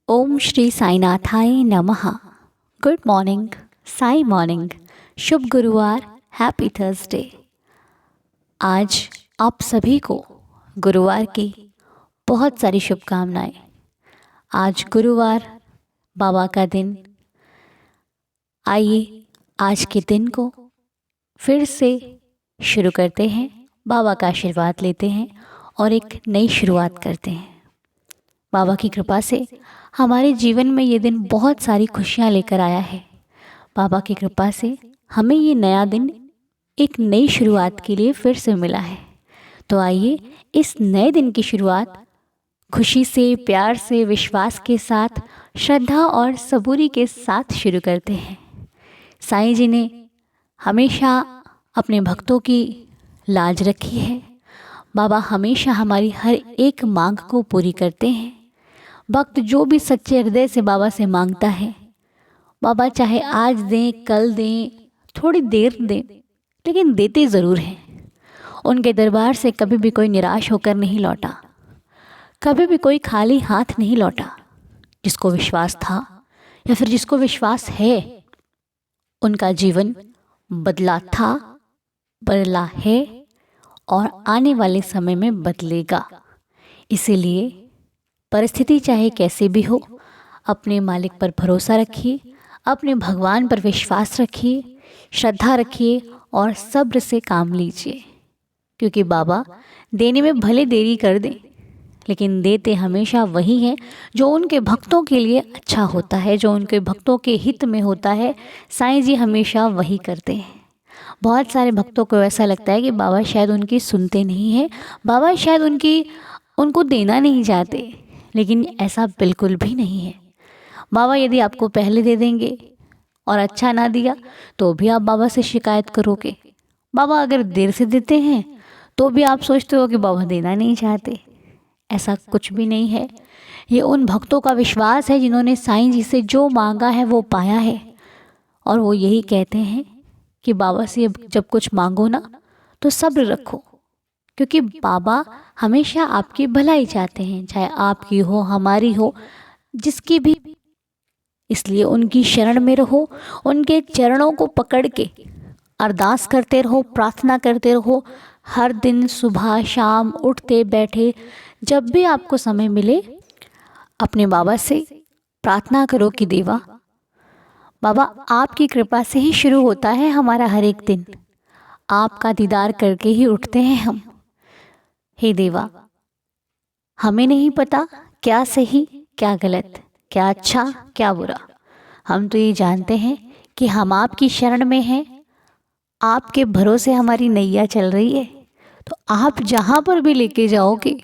ओम श्री साईनाथाय नमः। Good morning, Sai morning. शुभ गुरुवार, हैप्पी थर्सडे। आज आप सभी को गुरुवार की बहुत सारी शुभकामनाएं। आज गुरुवार, बाबा का दिन। आइए आज के दिन को फिर से शुरू करते हैं, बाबा का आशीर्वाद लेते हैं और एक नई शुरुआत करते हैं। बाबा की कृपा से हमारे जीवन में ये दिन बहुत सारी खुशियाँ लेकर आया है। बाबा की कृपा से हमें ये नया दिन एक नई शुरुआत के लिए फिर से मिला है। तो आइए इस नए दिन की शुरुआत खुशी से, प्यार से, विश्वास के साथ, श्रद्धा और सबूरी के साथ शुरू करते हैं। साईं जी ने हमेशा अपने भक्तों की लाज रखी है। बाबा हमेशा हमारी हर एक मांग को पूरी करते हैं। भक्त जो भी सच्चे हृदय से बाबा से मांगता है, बाबा चाहे आज दें, कल दें, थोड़ी देर दें, लेकिन देते ज़रूर हैं। उनके दरबार से कभी भी कोई निराश होकर नहीं लौटा, कभी भी कोई खाली हाथ नहीं लौटा। जिसको विश्वास था या फिर जिसको विश्वास है, उनका जीवन बदला था, बदला है और आने वाले समय में बदलेगा। इसीलिए परिस्थिति चाहे कैसे भी हो, अपने मालिक पर भरोसा रखिए, अपने भगवान पर विश्वास रखिए, श्रद्धा रखिए और सब्र से काम लीजिए। क्योंकि बाबा देने में भले देरी कर दें, लेकिन देते हमेशा वही हैं जो उनके भक्तों के लिए अच्छा होता है, जो उनके भक्तों के हित में होता है। साईं जी हमेशा वही करते हैं। बहुत सारे भक्तों को ऐसा लगता है कि बाबा शायद उनकी सुनते नहीं हैं, बाबा शायद उनको देना नहीं चाहते, लेकिन ऐसा बिल्कुल भी नहीं है। बाबा यदि आपको पहले दे देंगे और अच्छा ना दिया तो भी आप बाबा से शिकायत करोगे। बाबा अगर देर से देते हैं तो भी आप सोचते हो कि बाबा देना नहीं चाहते। ऐसा कुछ भी नहीं है। ये उन भक्तों का विश्वास है जिन्होंने साईं जी से जो मांगा है वो पाया है। और वो यही कहते हैं कि बाबा से जब कुछ मांगो ना तो सब्र रखो, क्योंकि बाबा हमेशा आपकी भलाई चाहते हैं, चाहे आपकी हो, हमारी हो, जिसकी भी। इसलिए उनकी शरण में रहो, उनके चरणों को पकड़ के अरदास करते रहो, प्रार्थना करते रहो। हर दिन सुबह शाम उठते बैठे जब भी आपको समय मिले अपने बाबा से प्रार्थना करो कि देवा, बाबा आपकी कृपा से ही शुरू होता है हमारा हर एक दिन। आपका दीदार करके ही उठते हैं हम। हे देवा, हमें नहीं पता क्या सही क्या गलत, क्या अच्छा क्या बुरा। हम तो ये जानते हैं कि हम आपकी शरण में हैं, आपके भरोसे हमारी नैया चल रही है। तो आप जहाँ पर भी लेके जाओगे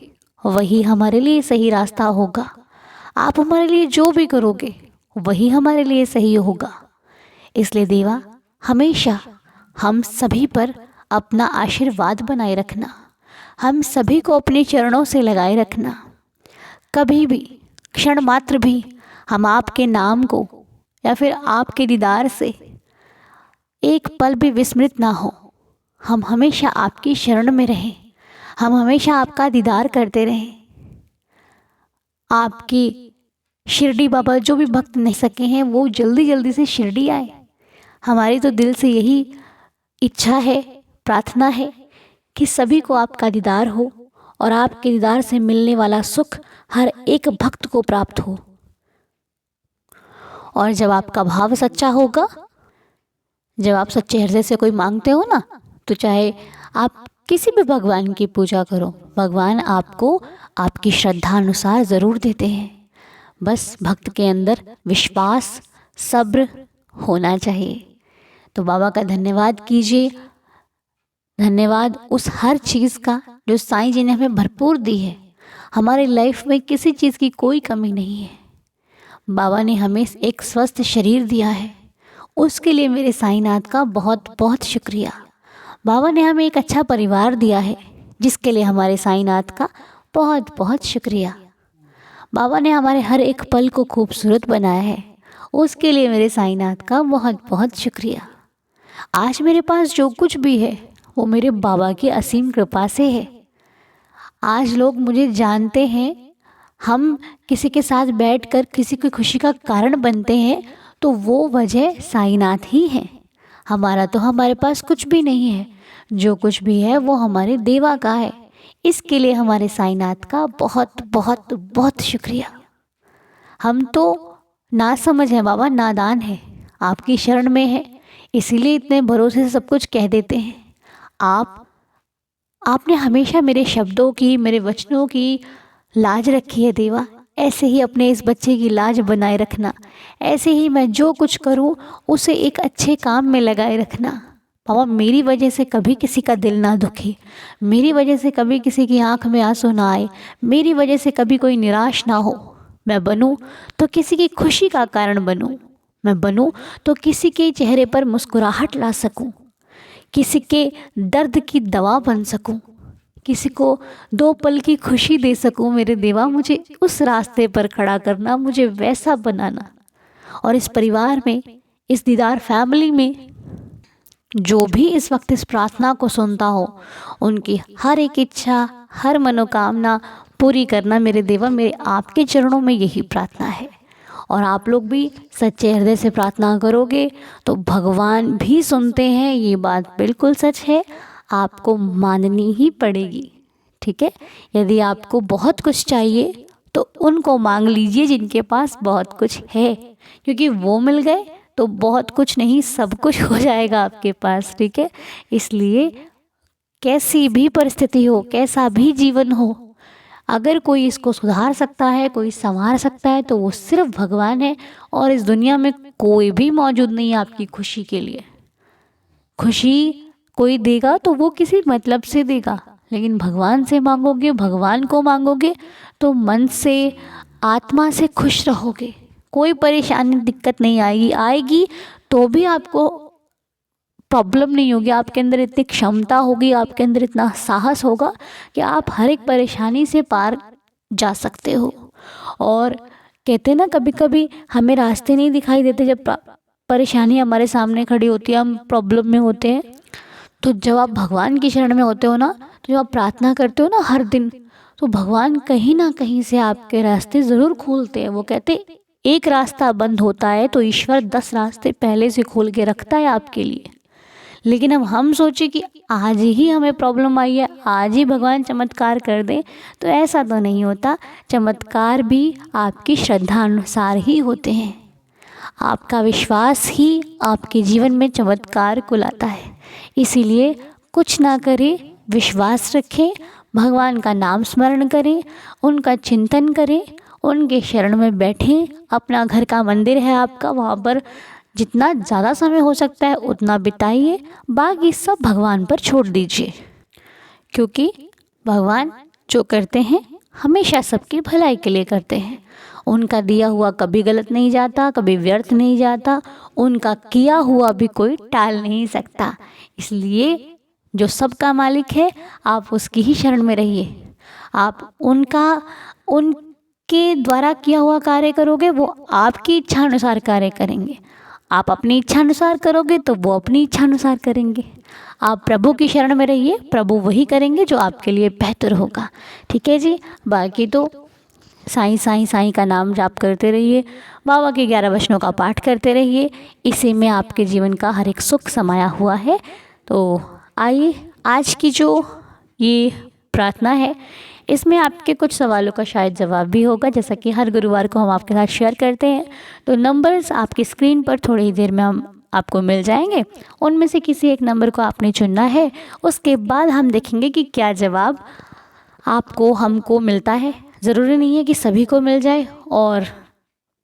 वही हमारे लिए सही रास्ता होगा। आप हमारे लिए जो भी करोगे वही हमारे लिए सही होगा। इसलिए देवा, हमेशा हम सभी पर अपना आशीर्वाद बनाए रखना, हम सभी को अपने चरणों से लगाए रखना। कभी भी क्षण मात्र भी हम आपके नाम को या फिर आपके दीदार से एक पल भी विस्मृत ना हो। हम हमेशा आपकी शरण में रहें, हम हमेशा आपका दीदार करते रहें। आपकी शिरडी बाबा जो भी भक्त नहीं सके हैं वो जल्दी जल्दी से शिरडी आए। हमारी तो दिल से यही इच्छा है, प्रार्थना है कि सभी को आपका दीदार हो और आपके दीदार से मिलने वाला सुख हर एक भक्त को प्राप्त हो। और जब आपका भाव सच्चा होगा, जब आप सच्चे हृदय से कोई मांगते हो ना, तो चाहे आप किसी भी भगवान की पूजा करो, भगवान आपको आपकी श्रद्धा अनुसार ज़रूर देते हैं। बस भक्त के अंदर विश्वास, सब्र होना चाहिए। तो बाबा का धन्यवाद कीजिए। धन्यवाद उस हर चीज़ का जो साईं जी ने हमें भरपूर दी है। हमारी लाइफ में किसी चीज़ की कोई कमी नहीं है। बाबा ने हमें एक स्वस्थ शरीर दिया है, उसके लिए मेरे साईंनाथ का बहुत बहुत शुक्रिया। बाबा ने हमें एक अच्छा परिवार दिया है, जिसके लिए हमारे साईंनाथ का बहुत बहुत शुक्रिया। बाबा ने हमारे हर एक पल को खूबसूरत बनाया है, उसके लिए मेरे साईंनाथ का बहुत बहुत शुक्रिया। आज मेरे पास जो कुछ भी है वो मेरे बाबा की असीम कृपा से है। आज लोग मुझे जानते हैं, हम किसी के साथ बैठकर किसी की खुशी का कारण बनते हैं तो वो वजह साईनाथ ही है। हमारा तो हमारे पास कुछ भी नहीं है, जो कुछ भी है वो हमारे देवा का है। इसके लिए हमारे साईनाथ का बहुत बहुत बहुत शुक्रिया। हम तो ना समझ हैं बाबा, नादान है, आपकी शरण में है, इसीलिए इतने भरोसे से सब कुछ कह देते हैं। आपने हमेशा मेरे शब्दों की, मेरे वचनों की लाज रखी है देवा। ऐसे ही अपने इस बच्चे की लाज बनाए रखना, ऐसे ही मैं जो कुछ करूं उसे एक अच्छे काम में लगाए रखना। बाबा मेरी वजह से कभी किसी का दिल ना दुखे, मेरी वजह से कभी किसी की आंख में आंसू ना आए, मेरी वजह से कभी कोई निराश ना हो। मैं बनूं तो किसी की खुशी का कारण बनूं, मैं बनूं तो किसी के चेहरे पर मुस्कुराहट ला सकूं, किसी के दर्द की दवा बन सकूं, किसी को 2 पल की खुशी दे सकूं। मेरे देवा मुझे उस रास्ते पर खड़ा करना, मुझे वैसा बनाना। और इस परिवार में, इस दीदार फैमिली में जो भी इस वक्त इस प्रार्थना को सुनता हो, उनकी हर एक इच्छा, हर मनोकामना पूरी करना मेरे देवा। मेरे आपके चरणों में यही प्रार्थना है। और आप लोग भी सच्चे हृदय से प्रार्थना करोगे तो भगवान भी सुनते हैं, ये बात बिल्कुल सच है, आपको माननी ही पड़ेगी। ठीक है, यदि आपको बहुत कुछ चाहिए तो उनको मांग लीजिए जिनके पास बहुत कुछ है, क्योंकि वो मिल गए तो बहुत कुछ नहीं, सब कुछ हो जाएगा आपके पास। ठीक है, इसलिए कैसी भी परिस्थिति हो, कैसा भी जीवन हो, अगर कोई इसको सुधार सकता है, कोई संवार सकता है तो वो सिर्फ भगवान है। और इस दुनिया में कोई भी मौजूद नहीं है आपकी खुशी के लिए। खुशी कोई देगा तो वो किसी मतलब से देगा, लेकिन भगवान से मांगोगे, भगवान को मांगोगे तो मन से, आत्मा से खुश रहोगे। कोई परेशानी, दिक्कत नहीं आएगी, आएगी तो भी आपको प्रॉब्लम नहीं होगी। आपके अंदर इतनी क्षमता होगी, आपके अंदर इतना साहस होगा कि आप हर एक परेशानी से पार जा सकते हो। और कहते हैं ना, कभी कभी हमें रास्ते नहीं दिखाई देते, जब परेशानी हमारे सामने खड़ी होती है, हम प्रॉब्लम में होते हैं, तो जब आप भगवान की शरण में होते हो ना, तो जब आप प्रार्थना करते हो ना हर दिन, तो भगवान कहीं ना कहीं से आपके रास्ते ज़रूर खोलते हैं। वो कहते एक रास्ता बंद होता है तो ईश्वर 10 रास्ते पहले से खोल के रखता है आपके लिए। लेकिन अब हम सोचे कि आज ही हमें प्रॉब्लम आई है, आज ही भगवान चमत्कार कर दें, तो ऐसा तो नहीं होता। चमत्कार भी आपकी श्रद्धा अनुसार ही होते हैं। आपका विश्वास ही आपके जीवन में चमत्कार को लाता है। इसीलिए कुछ ना करें, विश्वास रखें, भगवान का नाम स्मरण करें, उनका चिंतन करें, उनके शरण में बैठें। अपना घर का मंदिर है आपका, वहाँ पर जितना ज़्यादा समय हो सकता है उतना बिताइए, बाकी सब भगवान पर छोड़ दीजिए, क्योंकि भगवान जो करते हैं हमेशा सबकी भलाई के लिए करते हैं। उनका दिया हुआ कभी गलत नहीं जाता, कभी व्यर्थ नहीं जाता, उनका किया हुआ भी कोई टाल नहीं सकता। इसलिए जो सबका मालिक है, आप उसकी ही शरण में रहिए। आप उनके द्वारा किया हुआ कार्य करोगे, वो आपकी इच्छा अनुसार कार्य करेंगे। आप अपनी इच्छा अनुसार करोगे तो वो अपनी इच्छा अनुसार करेंगे। आप प्रभु की शरण में रहिए, प्रभु वही करेंगे जो आपके लिए बेहतर होगा। ठीक है जी, बाकी तो साईं साईं साईं का नाम जाप करते रहिए, बाबा के 11 वचनों का पाठ करते रहिए, इसी में आपके जीवन का हर एक सुख समाया हुआ है। तो आइए, आज की जो ये प्रार्थना है, इसमें आपके कुछ सवालों का शायद जवाब भी होगा, जैसा कि हर गुरुवार को हम आपके साथ शेयर करते हैं। तो नंबर्स आपकी स्क्रीन पर थोड़ी ही देर में हम आपको मिल जाएंगे, उनमें से किसी एक नंबर को आपने चुनना है। उसके बाद हम देखेंगे कि क्या जवाब आपको, हमको मिलता है। ज़रूरी नहीं है कि सभी को मिल जाए, और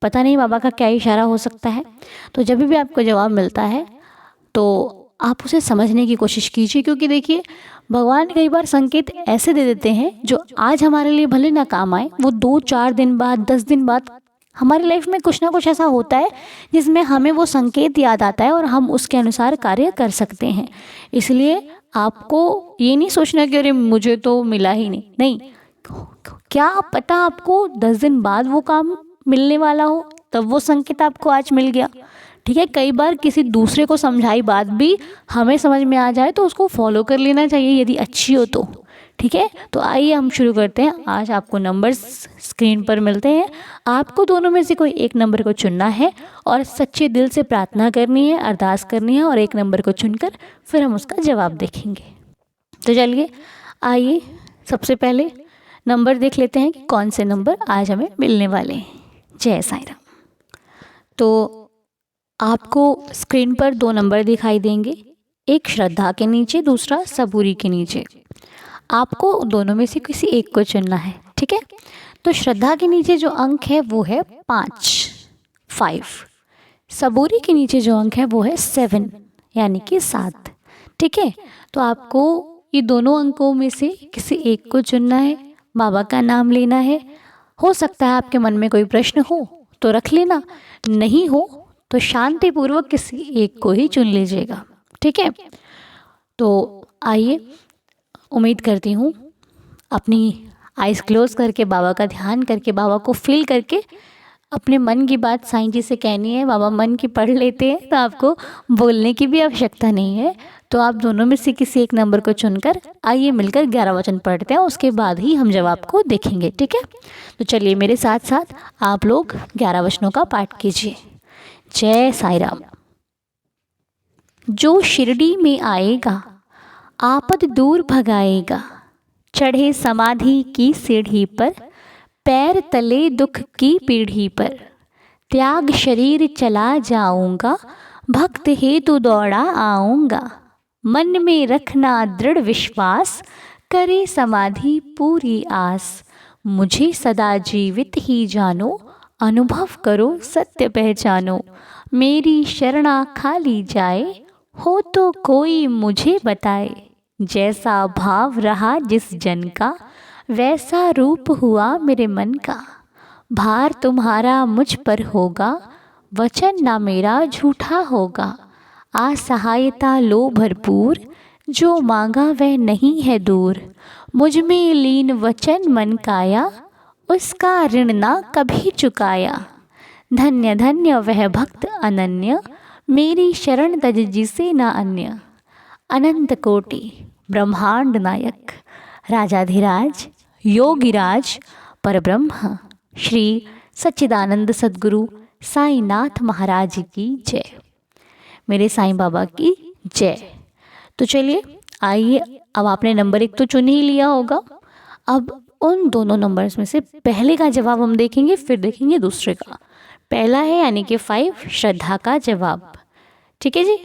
पता नहीं बाबा का क्या इशारा हो सकता है। तो जब भी आपको जवाब मिलता है तो आप उसे समझने की कोशिश कीजिए, क्योंकि देखिए भगवान कई बार संकेत ऐसे दे देते हैं जो आज हमारे लिए भले ना काम आए, वो 2-4 दिन बाद, 10 दिन बाद हमारी लाइफ में कुछ ना कुछ ऐसा होता है जिसमें हमें वो संकेत याद आता है और हम उसके अनुसार कार्य कर सकते हैं। इसलिए आपको ये नहीं सोचना कि अरे मुझे तो मिला ही नहीं, क्या पता आपको 10 दिन बाद वो काम मिलने वाला हो, तब वो संकेत आपको आज मिल गया। ठीक है, कई बार किसी दूसरे को समझाई बात भी हमें समझ में आ जाए तो उसको फॉलो कर लेना चाहिए, यदि अच्छी हो तो। ठीक है, तो आइए हम शुरू करते हैं। आज आपको नंबर्स स्क्रीन पर मिलते हैं। आपको दोनों में से कोई एक नंबर को चुनना है और सच्चे दिल से प्रार्थना करनी है, अरदास करनी है और एक नंबर को चुनकर फिर हम उसका जवाब देखेंगे। तो चलिए आइए सबसे पहले नंबर देख लेते हैं कि कौन से नंबर आज हमें मिलने वाले हैं। जय साईं राम। तो आपको स्क्रीन पर दो नंबर दिखाई देंगे, एक श्रद्धा के नीचे, दूसरा सबूरी के नीचे। आपको दोनों में से किसी एक को चुनना है, ठीक है। तो श्रद्धा के नीचे जो अंक है वो है 5, सबूरी के नीचे जो अंक है वो है 7 यानी कि 7, ठीक है। तो आपको ये दोनों अंकों में से किसी एक को चुनना है, बाबा का नाम लेना है। हो सकता है आपके मन में कोई प्रश्न हो तो रख लेना, नहीं हो तो शांतिपूर्वक किसी एक को ही चुन लीजिएगा, ठीक है। तो आइए, उम्मीद करती हूँ अपनी आइज़ क्लोज करके बाबा का ध्यान करके बाबा को फील करके अपने मन की बात साईं जी से कहनी है। बाबा मन की पढ़ लेते हैं तो आपको बोलने की भी आवश्यकता नहीं है। तो आप दोनों में से किसी एक नंबर को चुनकर आइए मिलकर 11 वचन पढ़ते हैं, उसके बाद ही हम जवाब को देखेंगे, ठीक है। तो चलिए मेरे साथ साथ आप लोग 11 वचनों का पाठ कीजिए। जय साईं राम। जो शिरडी में आएगा आपद दूर भगाएगा, चढ़े समाधि की सीढ़ी पर, पैर तले दुख की पीढ़ी पर, त्याग शरीर चला जाऊंगा, भक्त हेतु दौड़ा आऊंगा, मन में रखना दृढ़ विश्वास, करे समाधि पूरी आस, मुझे सदा जीवित ही जानो, अनुभव करो सत्य पहचानो, मेरी शरणा खाली जाए, हो तो कोई मुझे बताए, जैसा भाव रहा जिस जन का, वैसा रूप हुआ मेरे मन का, भार तुम्हारा मुझ पर होगा, वचन ना मेरा झूठा होगा, असहायता लो भरपूर, जो मांगा वह नहीं है दूर, मुझ में लीन वचन मन काया, उसका ऋण ना कभी चुकाया, धन्य धन्य वह भक्त अनन्य, मेरी शरण तज जिसे ना अन्य, अनंत कोटि ब्रह्मांड नायक, राजाधिराज योगिराज परब्रह्म श्री सच्चिदानंद सद्गुरु साईनाथ महाराज की जय। मेरे साईं बाबा की जय। तो चलिए आइए, अब आपने नंबर 1 तो चुन ही लिया होगा। अब उन दोनों नंबर्स में से पहले का जवाब हम देखेंगे, फिर देखेंगे दूसरे का। पहला है यानी कि 5 श्रद्धा का जवाब, ठीक है जी।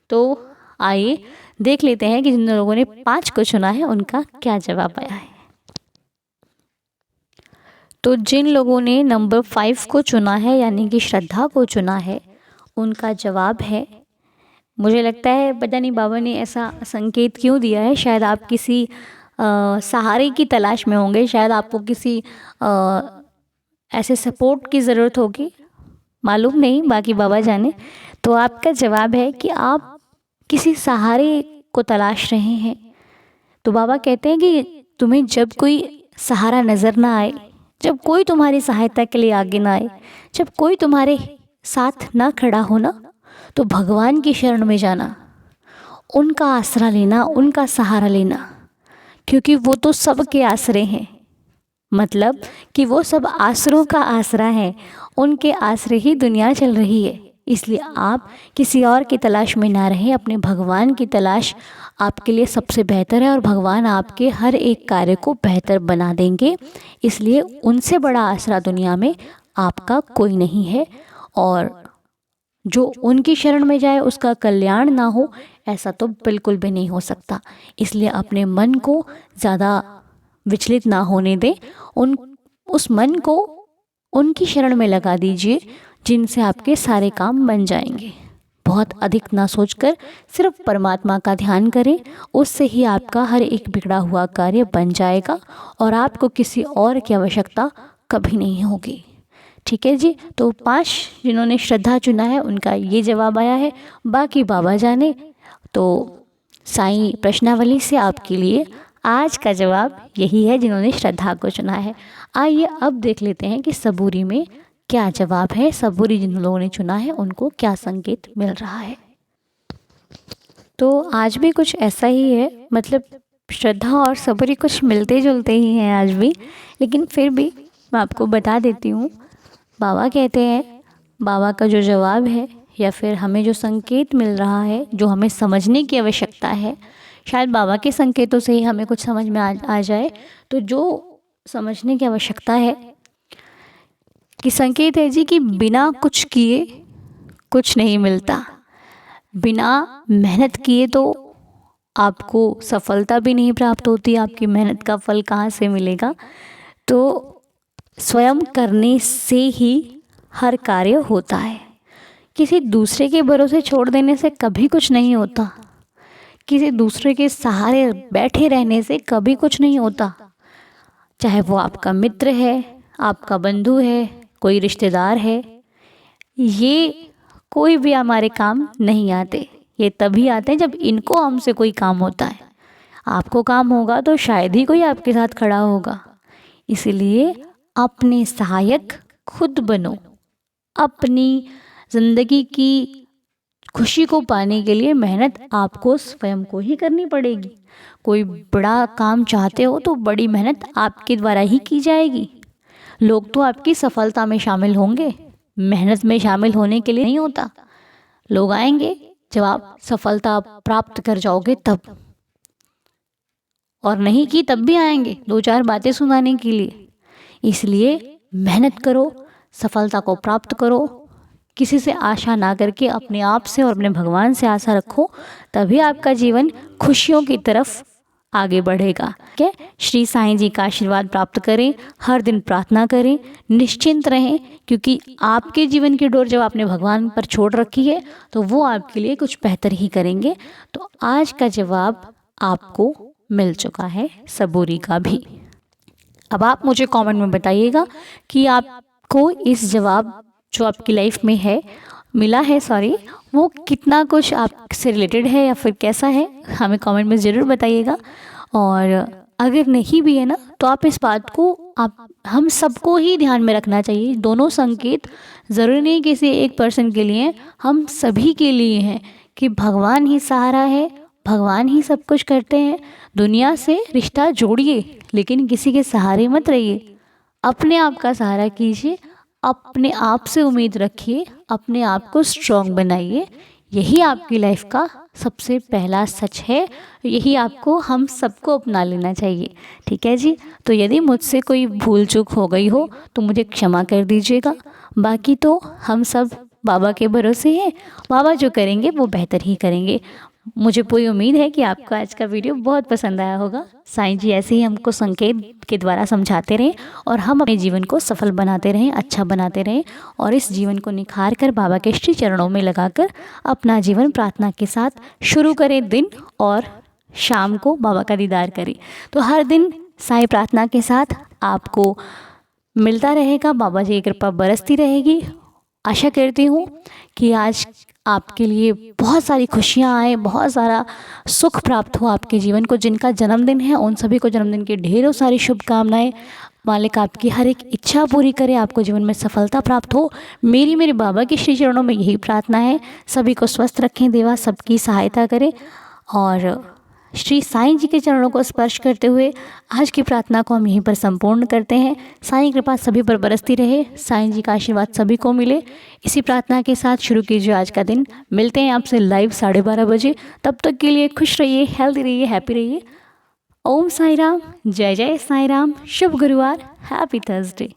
तो आइए देख लेते हैं कि जिन लोगों ने 5 को चुना है उनका क्या जवाब आया है। तो जिन लोगों ने नंबर 5 को चुना है यानी कि श्रद्धा को चुना है, उनका जवाब है, मुझे लगता है पता नहीं बाबा ने ऐसा संकेत क्यों दिया है, शायद आप किसी सहारे की तलाश में होंगे, शायद आपको किसी ऐसे सपोर्ट की ज़रूरत होगी, मालूम नहीं, बाकी बाबा जाने। तो आपका जवाब है कि आप किसी सहारे को तलाश रहे हैं। तो बाबा कहते हैं कि तुम्हें जब कोई सहारा नज़र ना आए, जब कोई तुम्हारी सहायता के लिए आगे ना आए, जब कोई तुम्हारे साथ ना खड़ा हो ना, तो भगवान की शरण में जाना, उनका आसरा लेना, उनका सहारा लेना, क्योंकि वो तो सबके आसरे हैं। मतलब कि वो सब आसरों का आसरा है, उनके आसरे ही दुनिया चल रही है। इसलिए आप किसी और की तलाश में ना रहें, अपने भगवान की तलाश आपके लिए सबसे बेहतर है और भगवान आपके हर एक कार्य को बेहतर बना देंगे। इसलिए उनसे बड़ा आसरा दुनिया में आपका कोई नहीं है, और जो उनकी शरण में जाए उसका कल्याण ना हो, ऐसा तो बिल्कुल भी नहीं हो सकता। इसलिए अपने मन को ज़्यादा विचलित ना होने दें, उस मन को उनकी शरण में लगा दीजिए जिनसे आपके सारे काम बन जाएंगे। बहुत अधिक ना सोचकर सिर्फ परमात्मा का ध्यान करें, उससे ही आपका हर एक बिगड़ा हुआ कार्य बन जाएगा और आपको किसी और की आवश्यकता कभी नहीं होगी। ठीक है जी। तो 5 जिन्होंने श्रद्धा चुना है उनका ये जवाब आया है, बाकी बाबा जाने। तो साईं प्रश्नावली से आपके लिए आज का जवाब यही है जिन्होंने श्रद्धा को चुना है। आइए अब देख लेते हैं कि सबूरी में क्या जवाब है, सबूरी जिन लोगों ने चुना है उनको क्या संकेत मिल रहा है। तो आज भी कुछ ऐसा ही है, मतलब श्रद्धा और सब्र कुछ मिलते जुलते ही हैं आज भी, लेकिन फिर भी मैं आपको बता देती हूँ। बाबा कहते हैं, बाबा का जो जवाब है या फिर हमें जो संकेत मिल रहा है, जो हमें समझने की आवश्यकता है, शायद बाबा के संकेतों से ही हमें कुछ समझ में आ जाए। तो जो समझने की आवश्यकता है कि संकेत है जी कि बिना कुछ किए कुछ नहीं मिलता। बिना मेहनत किए तो आपको सफलता भी नहीं प्राप्त होती, आपकी मेहनत का फल कहाँ से मिलेगा। तो स्वयं करने से ही हर कार्य होता है। किसी दूसरे के भरोसे छोड़ देने से कभी कुछ नहीं होता। किसी दूसरे के सहारे बैठे रहने से कभी कुछ नहीं होता। चाहे वो आपका मित्र है, आपका बंधु है, कोई रिश्तेदार है, ये कोई भी हमारे काम नहीं आते। ये तभी आते हैं जब इनको हमसे कोई काम होता है। आपको काम होगा तो शायद ही कोई आपके साथ खड़ा होगा। इसलिए अपने सहायक खुद बनो। अपनी ज़िंदगी की खुशी को पाने के लिए मेहनत आपको स्वयं को ही करनी पड़ेगी। कोई बड़ा काम चाहते हो तो बड़ी मेहनत आपके द्वारा ही की जाएगी। लोग तो आपकी सफलता में शामिल होंगे, मेहनत में शामिल होने के लिए नहीं होता। लोग आएंगे जब आप सफलता प्राप्त कर जाओगे तब, और नहीं की तब भी आएंगे 2-4 बातें सुनाने के लिए। इसलिए मेहनत करो, सफलता को प्राप्त करो। किसी से आशा ना करके अपने आप से और अपने भगवान से आशा रखो, तभी आपका जीवन खुशियों की तरफ आगे बढ़ेगा। ठीक है, श्री साईं जी का आशीर्वाद प्राप्त करें, हर दिन प्रार्थना करें, निश्चिंत रहें, क्योंकि आपके जीवन की डोर जब आपने भगवान पर छोड़ रखी है तो वो आपके लिए कुछ बेहतर ही करेंगे। तो आज का जवाब आपको मिल चुका है, सबूरी का भी। अब आप मुझे कमेंट में बताइएगा कि आपको इस जवाब जो आपकी लाइफ में है मिला है, वो कितना कुछ आपसे रिलेटेड है या फिर कैसा है, हमें कमेंट में ज़रूर बताइएगा। और अगर नहीं भी है ना, तो आप इस बात को हम सबको ही ध्यान में रखना चाहिए। दोनों संकेत ज़रूरी नहीं किसी एक पर्सन के लिए, हम सभी के लिए हैं कि भगवान ही सहारा है, भगवान ही सब कुछ करते हैं। दुनिया से रिश्ता जोड़िए, लेकिन किसी के सहारे मत रहिए। अपने आप का सहारा कीजिए, अपने आप से उम्मीद रखिए, अपने आप को स्ट्रॉन्ग बनाइए। यही आपकी लाइफ का सबसे पहला सच है। यही आपको हम सबको अपना लेना चाहिए। ठीक है जी। तो यदि मुझसे कोई भूल चूक हो गई हो तो मुझे क्षमा कर दीजिएगा। बाकी तो हम सब बाबा के भरोसे हैं, बाबा जो करेंगे वो बेहतर ही करेंगे। मुझे पूरी उम्मीद है कि आपको आज का वीडियो बहुत पसंद आया होगा। साईं जी ऐसे ही हमको संकेत के द्वारा समझाते रहें और हम अपने जीवन को सफल बनाते रहें, अच्छा बनाते रहें, और इस जीवन को निखार कर बाबा के श्री चरणों में लगाकर अपना जीवन प्रार्थना के साथ शुरू करें दिन, और शाम को बाबा का दीदार करें। तो हर दिन साईं प्रार्थना के साथ आपको मिलता रहेगा, बाबा जी की कृपा बरसती रहेगी। आशा करती हूँ कि आज आपके लिए बहुत सारी खुशियाँ आए, बहुत सारा सुख प्राप्त हो आपके जीवन को। जिनका जन्मदिन है उन सभी को जन्मदिन की ढेरों सारी शुभकामनाएं। मालिक आपकी हर एक इच्छा पूरी करे, आपको जीवन में सफलता प्राप्त हो। मेरे बाबा के श्री चरणों में यही प्रार्थना है। सभी को स्वस्थ रखें, देवा सबकी सहायता करे। और श्री साईं जी के चरणों को स्पर्श करते हुए आज की प्रार्थना को हम यहीं पर संपूर्ण करते हैं। साईं कृपा सभी पर बरसती रहे, साईं जी का आशीर्वाद सभी को मिले। इसी प्रार्थना के साथ शुरू कीजिए आज का दिन। मिलते हैं आपसे लाइव 12:30 बजे। तब तक के लिए खुश रहिए, हेल्दी रहिए, हैप्पी रहिए। ओम साई राम, जय जय साई राम। शुभ गुरुवार, हैप्पी थर्सडे।